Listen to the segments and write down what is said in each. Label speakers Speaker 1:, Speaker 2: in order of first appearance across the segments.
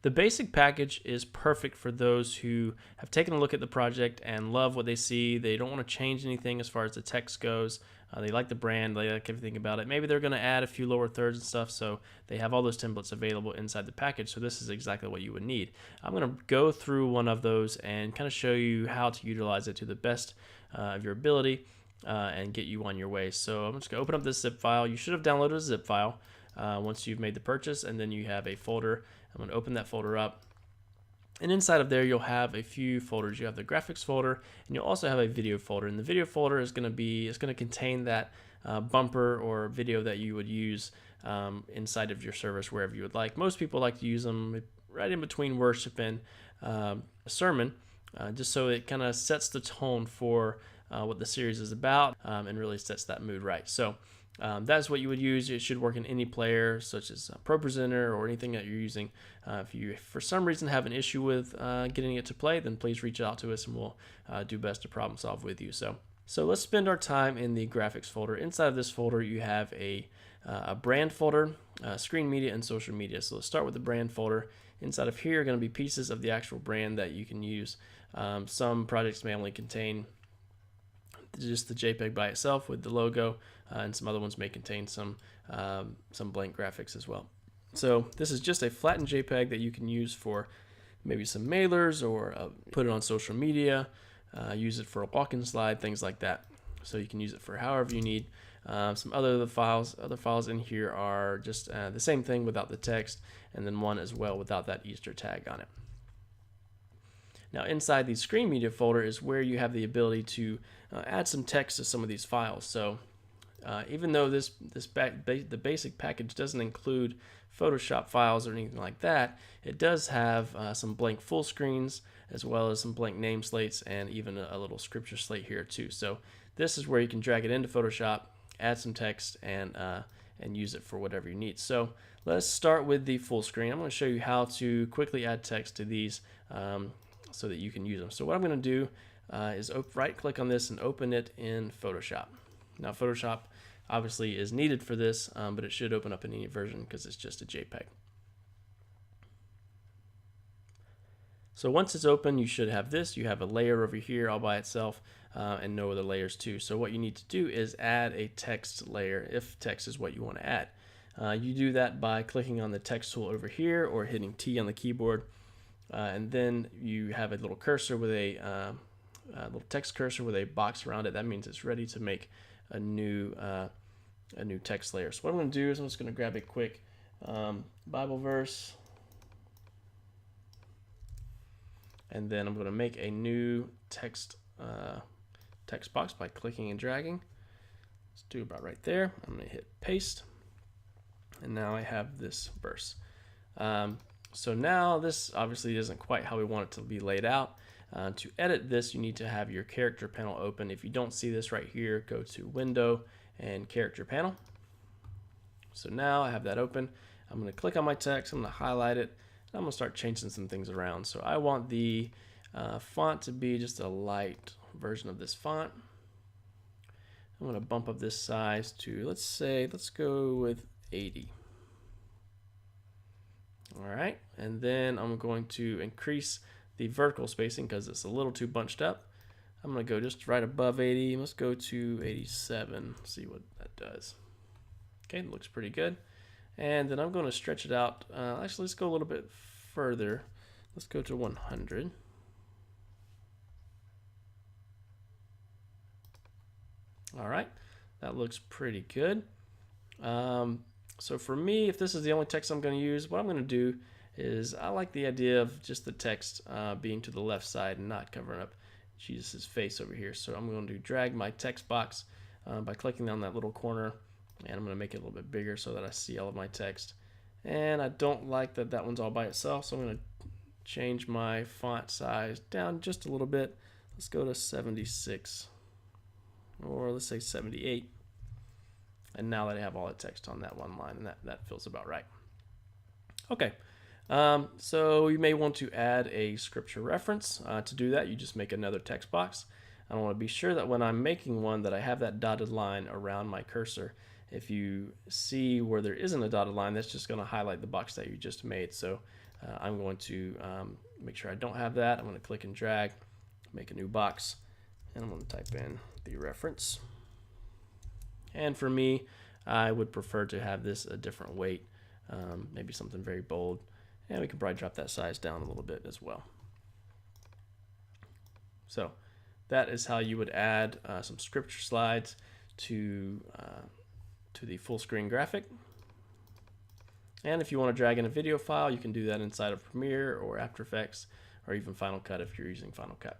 Speaker 1: The basic package is perfect for those who have taken a look at the project and love what they see. They don't want to change anything as far as the text goes. They like the brand, they like everything about it. Maybe they're going to add a few lower thirds and stuff, so they have all those templates available inside the package. So this is exactly what you would need. I'm going to go through one of those and kind of show you how to utilize it to the best of your ability and get you on your way. So I'm just going to open up this zip file. You should have downloaded a zip file once you've made the purchase, and then you have a folder. I'm going to open that folder up. And inside of there, you'll have a few folders. You have the graphics folder, and you'll also have a video folder. And the video folder is going to contain that bumper or video that you would use inside of your service wherever you would like. Most people like to use them right in between worship and a sermon, just so it kind of sets the tone for what the series is about and really sets that mood right. So that's what you would use. It should work in any player, such as ProPresenter or anything that you're using. If you, for some reason, have an issue with getting it to play, then please reach out to us and we'll do best to problem solve with you. So let's spend our time in the graphics folder. Inside of this folder, you have a brand folder, screen media, and social media. So let's start with the brand folder. Inside of here are going to be pieces of the actual brand that you can use. Some projects may only contain just the JPEG by itself with the logo, and some other ones may contain some blank graphics as well. So this is just a flattened JPEG that you can use for maybe some mailers or put it on social media, use it for a walk-in slide, things like that. So you can use it for however you need. Some other files in here are just the same thing without the text, and then one as well without that Easter tag on it. Now inside the screen media folder is where you have the ability to add some text to some of these files. So even though the basic package doesn't include Photoshop files or anything like that, it does have some blank full screens as well as some blank name slates and even a little scripture slate here too. So this is where you can drag it into Photoshop, add some text, and use it for whatever you need. So let's start with the full screen. I'm going to show you how to quickly add text to these so that you can use them. So what I'm going to do is right click on this and open it in Photoshop. Now Photoshop obviously is needed for this, but it should open up in any version because it's just a JPEG. So once it's open, you should have this. You have a layer over here all by itself and no other layers too. So what you need to do is add a text layer if text is what you want to add. You do that by clicking on the text tool over here or hitting T on the keyboard. And then you have a little cursor with a little text cursor with a box around it. That means it's ready to make a new text layer. So what I'm going to do is I'm just going to grab a quick Bible verse, and then I'm going to make a new text box by clicking and dragging. Let's do about right there. I'm going to hit paste, and now I have this verse. So now this obviously isn't quite how we want it to be laid out. To edit this, you need to have your character panel open. If you don't see this right here, go to Window and Character Panel. So now I have that open. I'm going to click on my text, I'm going to highlight it, and I'm going to start changing some things around. So I want the font to be just a light version of this font. I'm going to bump up this size to, let's go with 80. All right, and then I'm going to increase the vertical spacing because it's a little too bunched up. I'm going to go just right above 80. Let's go to 87, see what that does. Okay, it looks pretty good. And then I'm going to stretch it out. Actually, let's go a little bit further. Let's go to 100. All right, that looks pretty good. So for me, if this is the only text I'm going to use, what I'm going to do is I like the idea of just the text being to the left side and not covering up Jesus' face over here. So I'm going to drag my text box by clicking on that little corner, and I'm going to make it a little bit bigger so that I see all of my text. And I don't like that that one's all by itself, so I'm going to change my font size down just a little bit. Let's go to 76, or let's say 78. And now that I have all the text on that one line, and that feels about right. Okay, so you may want to add a scripture reference. To do that, you just make another text box. I want to be sure that when I'm making one that I have that dotted line around my cursor. If you see where there isn't a dotted line, that's just going to highlight the box that you just made. So I'm going to make sure I don't have that. I'm going to click and drag, make a new box, and I'm going to type in the reference. And for me, I would prefer to have this a different weight, maybe something very bold, and we can probably drop that size down a little bit as well. So that is how you would add some scripture slides to the full screen graphic. And if you want to drag in a video file, you can do that inside of Premiere or After Effects or even Final Cut if you're using Final Cut.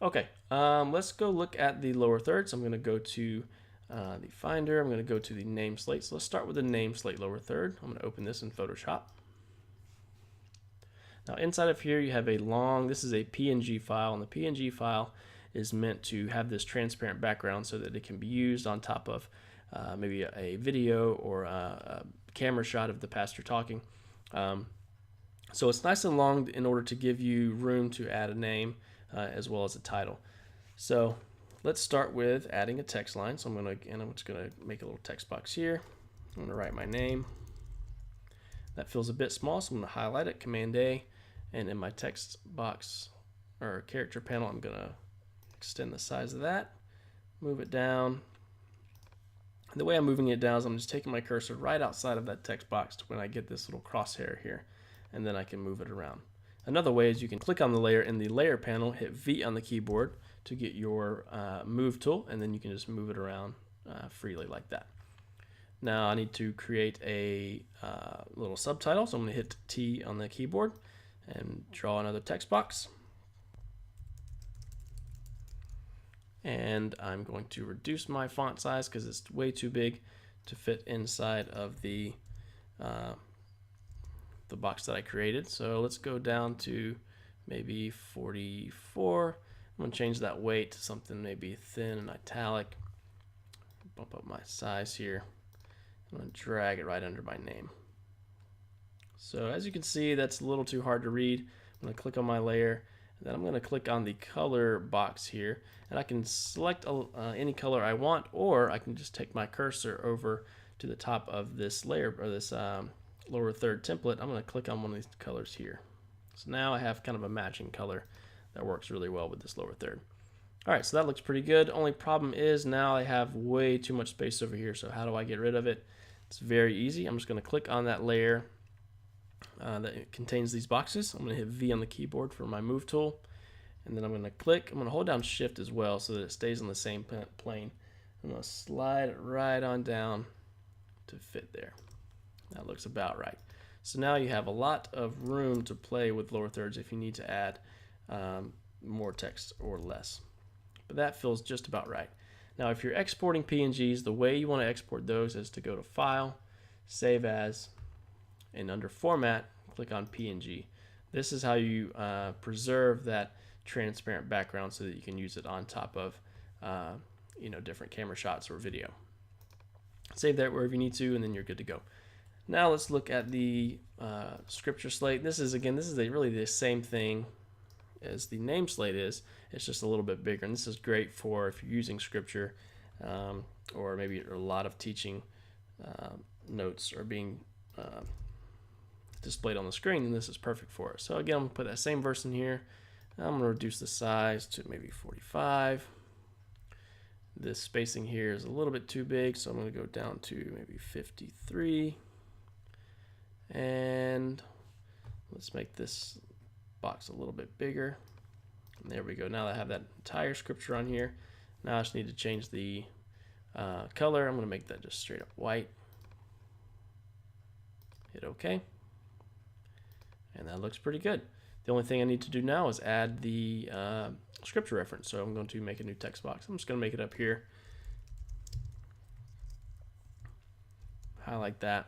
Speaker 1: Okay, let's go look at the lower third. So I'm going to go to the Finder. I'm going to go to the name slate. So let's start with the name slate lower third. I'm going to open this in Photoshop. Now inside of here you have this is a PNG file, and the PNG file is meant to have this transparent background so that it can be used on top of maybe a video or a camera shot of the pastor talking. So it's nice and long in order to give you room to add a name as well as a title. So let's start with adding a text line. So I'm just gonna make a little text box here. I'm gonna write my name. That feels a bit small, so I'm gonna highlight it, Command A, and in my text box or character panel, I'm gonna extend the size of that, move it down. And the way I'm moving it down is I'm just taking my cursor right outside of that text box to when I get this little crosshair here, and then I can move it around. Another way is you can click on the layer in the layer panel, hit V on the keyboard to get your move tool, and then you can just move it around freely like that. Now I need to create a little subtitle, so I'm going to hit T on the keyboard and draw another text box. And I'm going to reduce my font size because it's way too big to fit inside of the box that I created. So let's go down to maybe 44. I'm going to change that weight to something maybe thin and italic. Bump up my size here. I'm going to drag it right under my name. So as you can see, that's a little too hard to read. I'm going to click on my layer, and then I'm going to click on the color box here, and I can select any color I want, or I can just take my cursor over to the top of this layer or this lower third template. I'm going to click on one of these colors here. So now I have kind of a matching color that works really well with this lower third. All right, so that looks pretty good. Only problem is now I have way too much space over here. So how do I get rid of it? It's very easy. I'm just going to click on that layer that contains these boxes. I'm going to hit V on the keyboard for my move tool, and then I'm going to click. I'm going to hold down Shift as well so that it stays on the same plane. I'm going to slide it right on down to fit there. That looks about right. So now you have a lot of room to play with lower thirds if you need to add more text or less. But that feels just about right. Now if you're exporting PNGs, the way you want to export those is to go to File, Save As, and under Format, click on PNG. This is how you preserve that transparent background so that you can use it on top of different camera shots or video. Save that wherever you need to, and then you're good to go. Now let's look at the scripture slate. This is really the same thing as the name slate is. It's just a little bit bigger, and this is great for if you're using scripture or maybe a lot of teaching notes are being displayed on the screen, and this is perfect for it. So again, I'm going to put that same verse in here. I'm going to reduce the size to maybe 45. This spacing here is a little bit too big, so I'm going to go down to maybe 53. And let's make this box a little bit bigger. And there we go. Now that I have that entire scripture on here, now I just need to change the color. I'm going to make that just straight up white. Hit OK. And that looks pretty good. The only thing I need to do now is add the scripture reference. So I'm going to make a new text box. I'm just going to make it up here. Highlight that.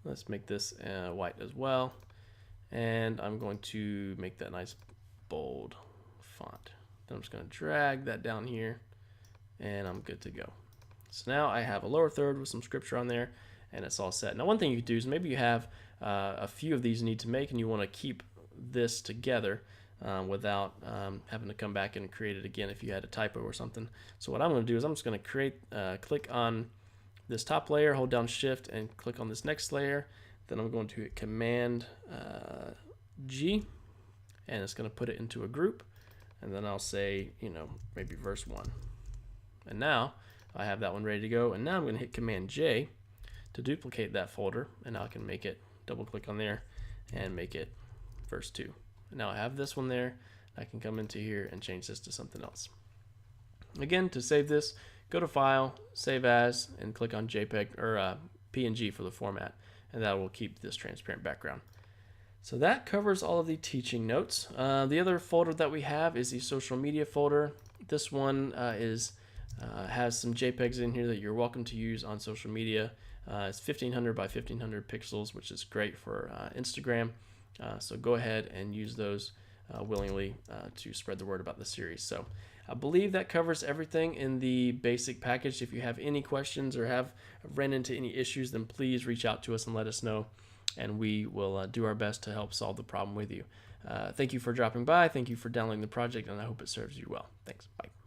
Speaker 1: Let's make this white as well. And I'm going to make that nice bold font. Then I'm just going to drag that down here, and I'm good to go. So now I have a lower third with some scripture on there, and it's all set. Now one thing you could do is maybe you have a few of these you need to make, and you want to keep this together without having to come back and create it again if you had a typo or something. So what I'm going to do is I'm just going to click on this top layer, hold down Shift, and click on this next layer. Then I'm going to hit Command G, and it's going to put it into a group. And then I'll say, maybe verse 1. And now I have that one ready to go. And now I'm going to hit Command J to duplicate that folder. And now I can make it, double click on there and make it verse 2. And now I have this one there. I can come into here and change this to something else. Again, to save this, go to File, Save As, and click on JPEG or PNG for the format. And that will keep this transparent background. So that covers all of the teaching notes. The other folder that we have is the social media folder. This one has some JPEGs in here that you're welcome to use on social media. It's 1500 by 1500 pixels, which is great for Instagram. So go ahead and use those willingly to spread the word about the series. So I believe that covers everything in the basic package. If you have any questions or have ran into any issues, then please reach out to us and let us know, and we will do our best to help solve the problem with you. Thank you for dropping by. Thank you for downloading the project, and I hope it serves you well. Thanks. Bye.